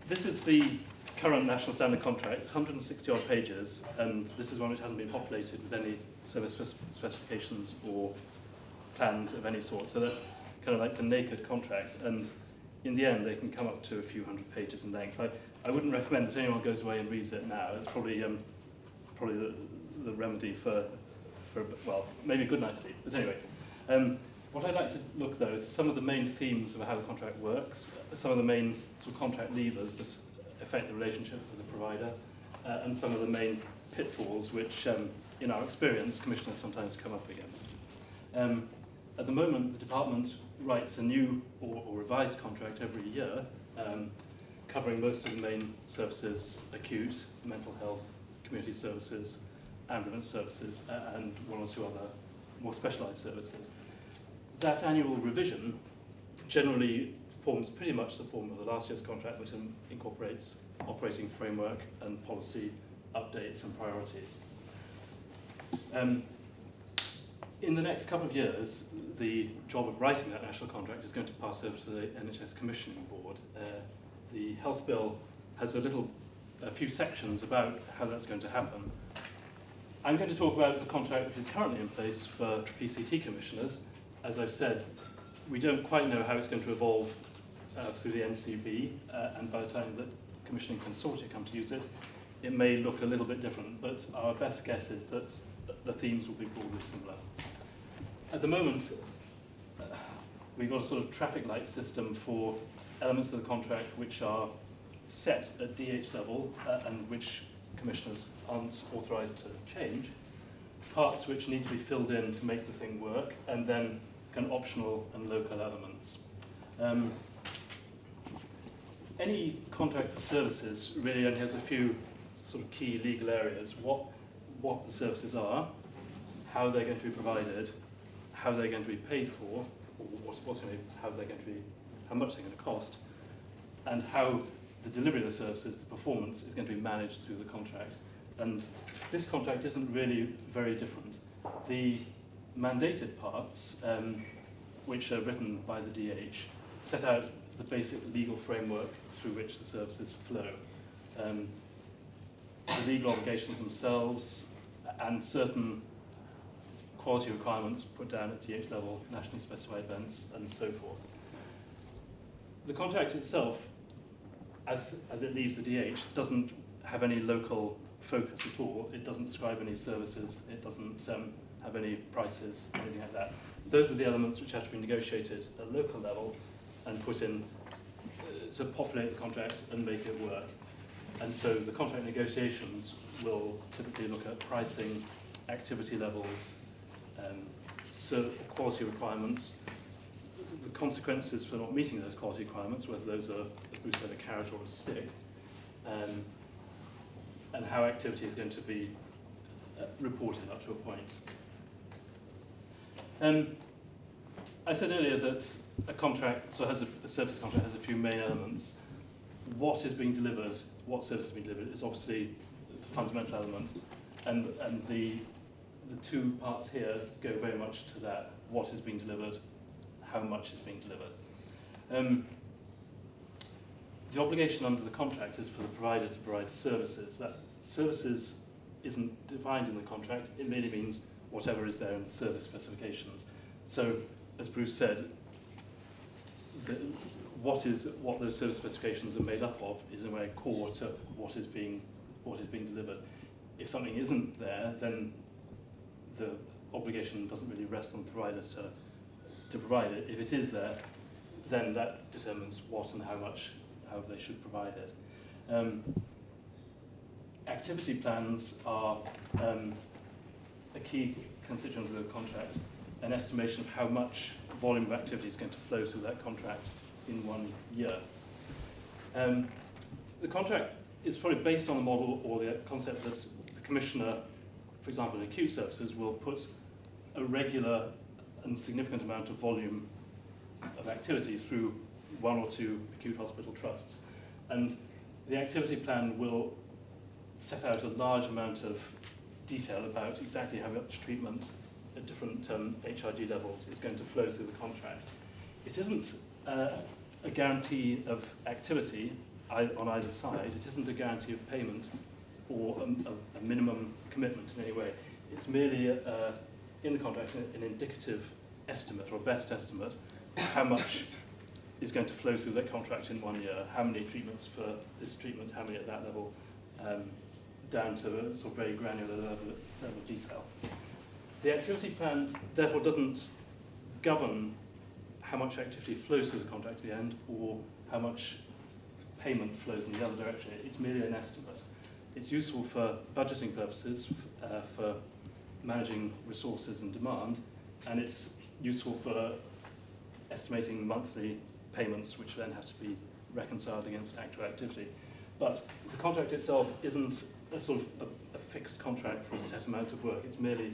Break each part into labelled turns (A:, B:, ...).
A: This is the current national standard contract. It's 160 odd pages, and this is one which hasn't been populated with any service specifications or plans of any sort. So that's kind of like the naked contract, and in the end they can come up to a few hundred pages in length. I wouldn't recommend that anyone goes away and reads it now. It's probably the remedy for well, maybe a good night's sleep. But anyway, what I'd like to look though is some of the main themes of how the contract works, some of the main sort of contract levers that affect the relationship with the provider, and some of the main pitfalls which, in our experience, commissioners sometimes come up against. At the moment, the department writes a new or revised contract every year, covering most of the main services: acute, mental health, community services, ambulance services, and one or two other more specialised services. That annual revision generally forms pretty much the form of the last year's contract, which incorporates operating framework and policy updates and priorities. In the next couple of years, the job of writing that national contract is going to pass over to the NHS Commissioning Board. The Health Bill has a few sections about how that's going to happen. I'm going to talk about the contract which is currently in place for PCT commissioners. As I've said, we don't quite know how it's going to evolve through the NCB, and by the time that commissioning consortia come to use it, it may look a little bit different, but our best guess is that the themes will be broadly similar. At the moment, we've got a sort of traffic light system for elements of the contract which are set at DH level and which commissioners aren't authorised to change, parts which need to be filled in to make the thing work, and then kind of optional and local elements. Any contract for services really only has a few sort of key legal areas: what the services are, how they're going to be provided, how they're going to be paid for, or how much they're going to cost, and how the delivery of the services, the performance, is going to be managed through the contract. And this contract isn't really very different. The mandated parts, which are written by the DH, set out the basic legal framework through which the services flow. The legal obligations themselves and certain quality requirements put down at DH level, nationally specified events, and so forth. The contract itself, as it leaves the DH, doesn't have any local focus at all. It doesn't describe any services. It doesn't have any prices, anything like that. Those are the elements which have to be negotiated at local level and put in to populate the contract and make it work. And so the contract negotiations will typically look at pricing, activity levels, quality requirements, the consequences for not meeting those quality requirements, whether those are, as Bruce said, a carrot or a stick, and how activity is going to be reported up to a point. I said earlier that a contract, so a service contract has a few main elements. What is being delivered, what service is being delivered, is obviously the fundamental element, and the two parts here go very much to that: what is being delivered, how much is being delivered. The obligation under the contract is for the provider to provide services. That services isn't defined in the contract. It merely means whatever is there in the service specifications. So, as Bruce said, what those service specifications are made up of is in a way core to what is being delivered. If something isn't there, then the obligation doesn't really rest on the provider to provide it. If it is there, then that determines what and how they should provide it. Activity plans are a key constituent of the contract, an estimation of how much volume of activity is going to flow through that contract in 1 year. The contract is probably based on the model or the concept that the commissioner, for example, in acute services, will put a regular and significant amount of volume of activity through 1 or 2 acute hospital trusts. And the activity plan will set out a large amount of detail about exactly how much treatment at different HRG levels is going to flow through the contract. It isn't a guarantee of activity on either side. It isn't a guarantee of payment or a minimum commitment in any way. It's merely, in the contract, an indicative estimate or best estimate of how much is going to flow through that contract in 1 year, how many treatments for this treatment, how many at that level, down to a sort of very granular level of detail. The activity plan, therefore, doesn't govern how much activity flows through the contract at the end or how much payment flows in the other direction. It's merely an estimate. It's useful for budgeting purposes, for managing resources and demand, and it's useful for estimating monthly payments, which then have to be reconciled against actual activity. But the contract itself isn't a sort of a fixed contract for a set amount of work. It's merely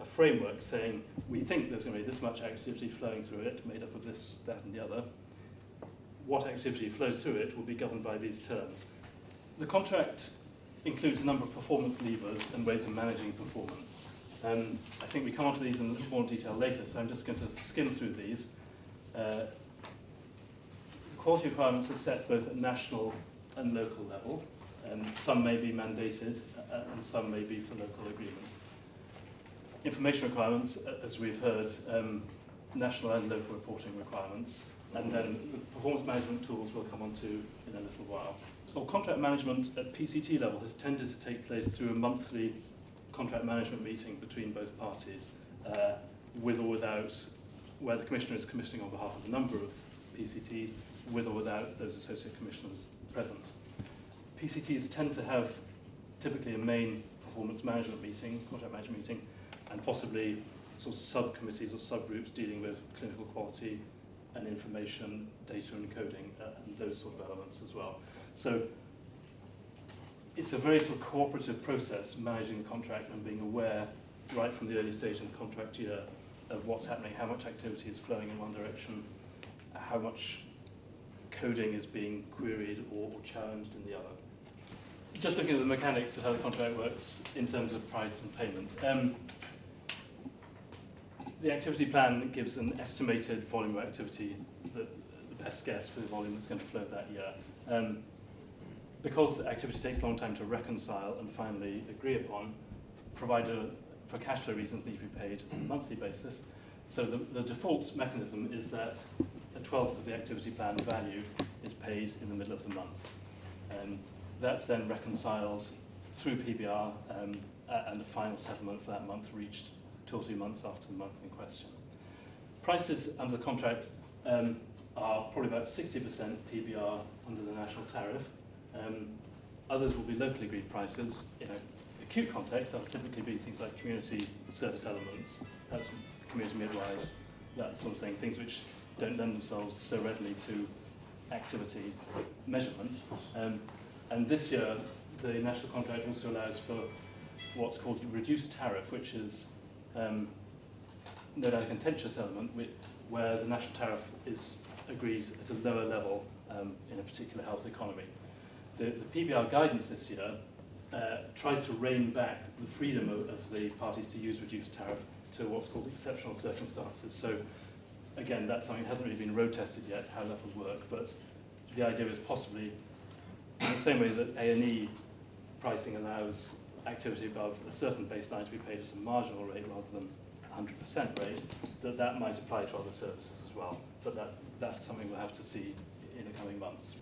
A: a framework saying we think there's going to be this much activity flowing through it, made up of this, that, and the other. What activity flows through it will be governed by these terms. The contract includes a number of performance levers and ways of managing performance. I think we come on to these in a little more detail later, so I'm just going to skim through these. Quality requirements are set both at national and local level, and some may be mandated and some may be for local agreement. Information requirements, as we've heard, national and local reporting requirements, and then the performance management tools we'll come on to in a little while. Well, contract management at PCT level has tended to take place through a monthly contract management meeting between both parties, with or without, where the Commissioner is commissioning on behalf of a number of PCTs, with or without those associate commissioners present. PCTs tend to have typically a main performance management meeting, contract management meeting, and possibly sort of subcommittees or subgroups dealing with clinical quality and information, data encoding, and those sort of elements as well. So it's a very sort of cooperative process managing the contract and being aware right from the early stage in the contract year of what's happening, how much activity is flowing in one direction, how much coding is being queried or challenged in the other. Just looking at the mechanics of how the contract works in terms of price and payment. The activity plan gives an estimated volume of activity, the best guess for the volume that's going to flow that year. Because activity takes a long time to reconcile and finally agree upon, provider for cash flow reasons need to be paid on a monthly basis. So the default mechanism is that a 1/12 of the activity plan value is paid in the middle of the month. That's then reconciled through PBR and the final settlement for that month reached 2 or 3 months after the month in question. Prices under the contract are probably about 60% PBR under the national tariff. Others will be locally agreed prices. In an acute context, that will typically be things like community service elements, that's community midwives, that sort of thing, things which don't lend themselves so readily to activity measurement. And this year, the national contract also allows for what's called reduced tariff, which is no doubt a contentious element where the national tariff is agreed at a lower level in a particular health economy. The PBR guidance this year tries to rein back the freedom of the parties to use reduced tariff to what's called exceptional circumstances. So again, that's something that hasn't really been road tested yet, how that will work, but the idea is possibly in the same way that A&E pricing allows activity above a certain baseline to be paid at a marginal rate rather than 100% rate, that might apply to other services as well. But that's something we'll have to see in the coming months.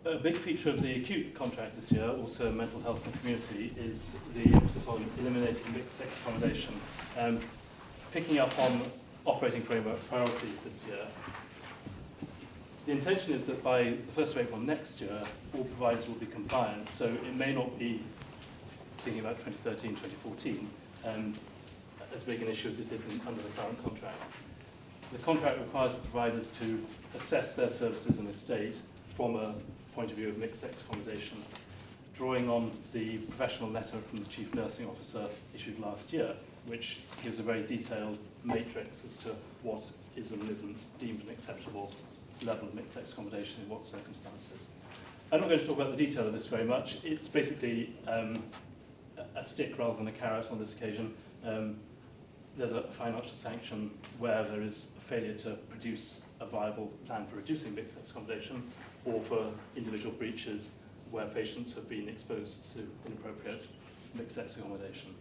A: A big feature of the acute contract this year, also mental health and community, is the emphasis on eliminating mixed-sex accommodation. Picking up on operating framework priorities this year, the intention is that by the 1st of April next year, all providers will be compliant, so it may not be, thinking about 2013, 2014, as big an issue as it is under the current contract. The contract requires the providers to assess their services and estate from a point of view of mixed-sex accommodation, drawing on the professional letter from the Chief Nursing Officer issued last year, which gives a very detailed matrix as to what is and isn't deemed an acceptable level of mixed-sex accommodation in what circumstances. I'm not going to talk about the detail of this very much. It's basically a stick rather than a carrot on this occasion. There's a financial sanction where there is a failure to produce a viable plan for reducing mixed-sex accommodation, or for individual breaches where patients have been exposed to inappropriate mixed-sex accommodation.